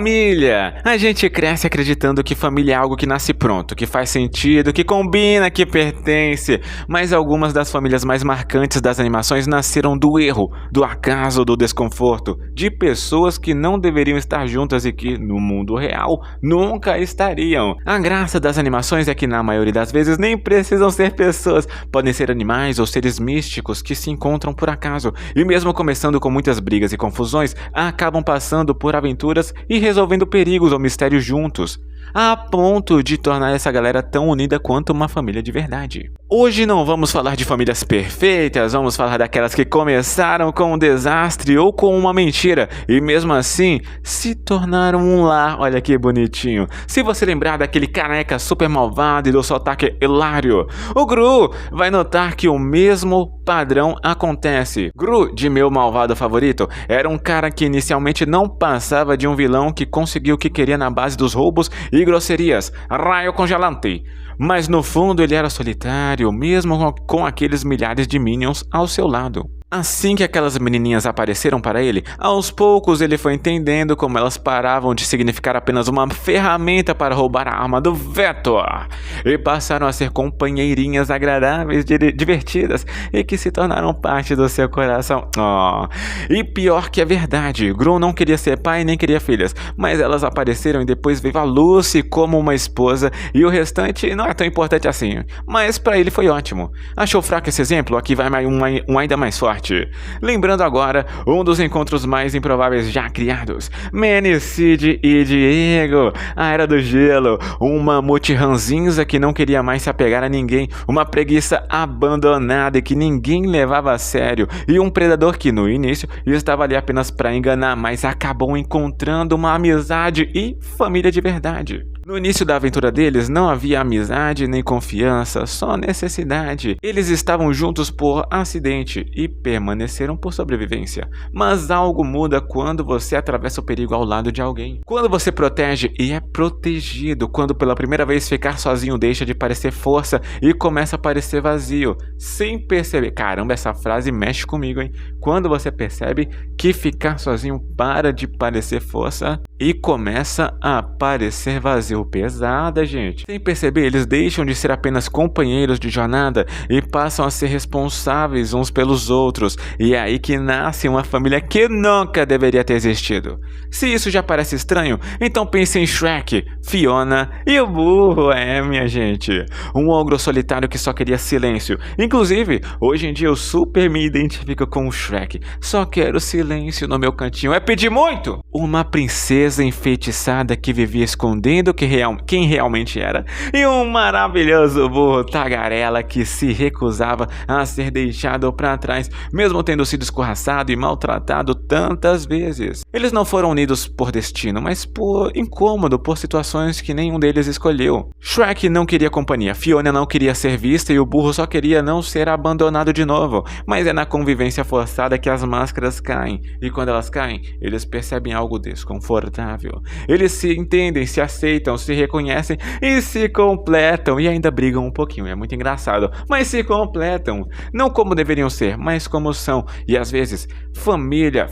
Família! A gente cresce acreditando que família é algo que nasce pronto, que faz sentido, que combina, que pertence. Mas algumas das famílias mais marcantes das animações nasceram do erro, do acaso, do desconforto, de pessoas que não deveriam estar juntas e que, no mundo real, nunca estariam. A graça das animações é que, na maioria das vezes, nem precisam ser pessoas. Podem ser animais ou seres místicos que se encontram por acaso. E mesmo começando com muitas brigas e confusões, acabam passando por aventuras e resolvendo perigos ou mistérios juntos, a ponto de tornar essa galera tão unida quanto uma família de verdade. Hoje não vamos falar de famílias perfeitas, vamos falar daquelas que começaram com um desastre ou com uma mentira e mesmo assim se tornaram um lar. Olha que bonitinho. Se você lembrar daquele careca super malvado e do sotaque hilário, o Gru vai notar que o mesmo padrão acontece. Gru, de Meu Malvado Favorito, era um cara que inicialmente não passava de um vilão que conseguiu o que queria na base dos roubos e grosserias, raio congelante. Mas no fundo ele era solitário, mesmo com aqueles milhares de minions ao seu lado. Assim que aquelas menininhas apareceram para ele, aos poucos ele foi entendendo como elas paravam de significar apenas uma ferramenta para roubar a arma do Vetor e passaram a ser companheirinhas agradáveis, divertidas e que se tornaram parte do seu coração. E pior que é verdade, Gru não queria ser pai nem queria filhas, mas elas apareceram e depois veio a Lucy como uma esposa e o restante não é tão importante assim, mas para ele foi ótimo. Achou fraco esse exemplo? Aqui vai um ainda mais forte. Lembrando agora um dos encontros mais improváveis já criados: Manny, Sid e Diego. A Era do Gelo, um mamute ranzinza que não queria mais se apegar a ninguém, uma preguiça abandonada e que ninguém levava a sério, e um predador que no início estava ali apenas para enganar, mas acabou encontrando uma amizade e família de verdade. No início da aventura deles não havia amizade nem confiança, só necessidade. Eles estavam juntos por acidente e permaneceram por sobrevivência. Mas algo muda quando você atravessa o perigo ao lado de alguém. Quando você protege e é protegido. Quando pela primeira vez ficar sozinho deixa de parecer força e começa a parecer vazio. Sem perceber. Caramba, essa frase mexe comigo, hein? Quando você percebe que ficar sozinho para de parecer força e começa a parecer vazio. Pesada, gente. Sem perceber, eles deixam de ser apenas companheiros de jornada e passam a ser responsáveis uns pelos outros. E é aí que nasce uma família que nunca deveria ter existido. Se isso já parece estranho, então pense em Shrek, Fiona e o burro. Minha gente. Um ogro solitário que só queria silêncio. Inclusive, hoje em dia eu super me identifico com o Shrek. Só quero silêncio no meu cantinho. É pedir muito? Uma princesa enfeitiçada que vivia escondendo quem realmente era, e um maravilhoso burro tagarela que se recusava a ser deixado para trás, mesmo tendo sido escorraçado e maltratado tantas vezes. Eles não foram unidos por destino, mas por incômodo, por situações que nenhum deles escolheu. Shrek não queria companhia, Fiona não queria ser vista e o burro só queria não ser abandonado de novo. Mas é na convivência forçada que as máscaras caem, e quando elas caem, eles percebem algo desconfortável. Eles se entendem, se aceitam, se reconhecem e se completam e ainda brigam um pouquinho, é muito engraçado, mas se completam, não como deveriam ser, mas como são. E às vezes, família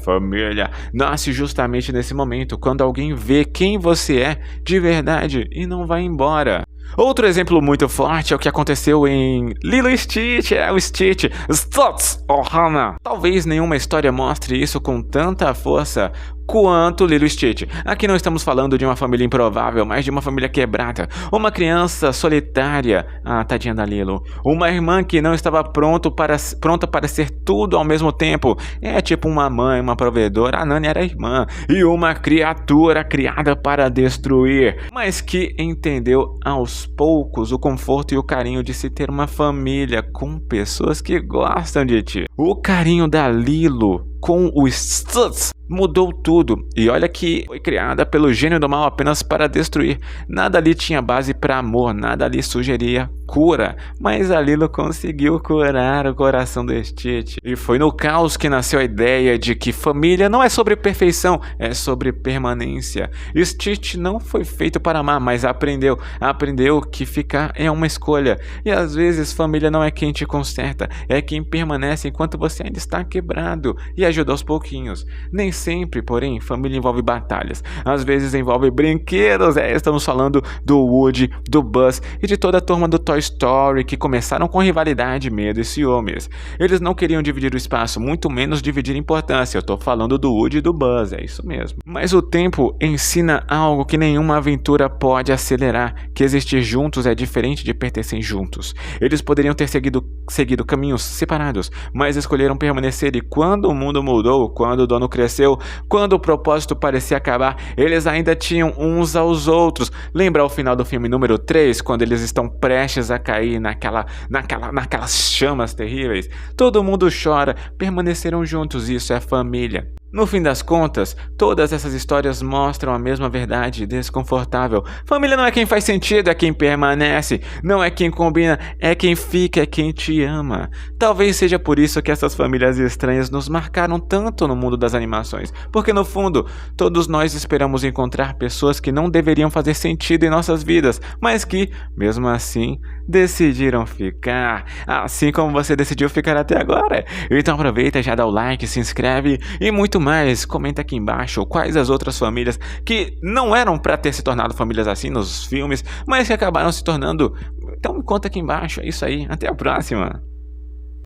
nasce justamente nesse momento, quando alguém vê quem você é de verdade e não vai embora. Outro exemplo muito forte é o que aconteceu em Lilo e Stitch, o Stitch, Stutz Ohana. Talvez nenhuma história mostre isso com tanta força quanto Lilo e Stitch. Aqui não estamos falando de uma família improvável, mas de uma família quebrada. Uma criança solitária, tadinha da Lilo. Uma irmã que não estava pronta para ser tudo ao mesmo tempo. É tipo uma mãe, uma provedora, a Nani era a irmã. E uma criatura criada para destruir, mas que entendeu aos poucos o conforto e o carinho de se ter uma família com pessoas que gostam de ti. O carinho da Lilo com o Stutz mudou tudo, e olha que foi criada pelo gênio do mal apenas para destruir. Nada ali tinha base para amor, nada ali sugeria cura, mas a Lilo conseguiu curar o coração do Stitch. E foi no caos que nasceu a ideia de que família não é sobre perfeição, é sobre permanência. Stitch não foi feito para amar, mas aprendeu que ficar é uma escolha. E às vezes família não é quem te conserta, é quem permanece enquanto você ainda está quebrado. E a ajuda aos pouquinhos. Nem sempre, porém, família envolve batalhas. Às vezes envolve brinquedos. Estamos falando do Woody, do Buzz e de toda a turma do Toy Story que começaram com rivalidade, medo e ciúmes. Eles não queriam dividir o espaço, muito menos dividir importância. Eu tô falando do Woody e do Buzz, é isso mesmo. Mas o tempo ensina algo que nenhuma aventura pode acelerar, que existir juntos é diferente de pertencer juntos. Eles poderiam ter seguido caminhos separados, mas escolheram permanecer, e quando o mundo mudou, quando o dono cresceu, quando o propósito parecia acabar, eles ainda tinham uns aos outros. Lembra o final do filme número 3, quando eles estão prestes a cair naquelas chamas terríveis? Todo mundo chora, permaneceram juntos, isso é família. No fim das contas, todas essas histórias mostram a mesma verdade desconfortável. Família não é quem faz sentido, é quem permanece. Não é quem combina, é quem fica, é quem te ama. Talvez seja por isso que essas famílias estranhas nos marcaram tanto no mundo das animações. Porque no fundo, todos nós esperamos encontrar pessoas que não deveriam fazer sentido em nossas vidas, mas que, mesmo assim, decidiram ficar. Assim como você decidiu ficar até agora. Então aproveita, já dá o like, se inscreve e muito mais, comenta aqui embaixo quais as outras famílias que não eram para ter se tornado famílias assim nos filmes, mas que acabaram se tornando. Então me conta aqui embaixo, é isso aí, até a próxima!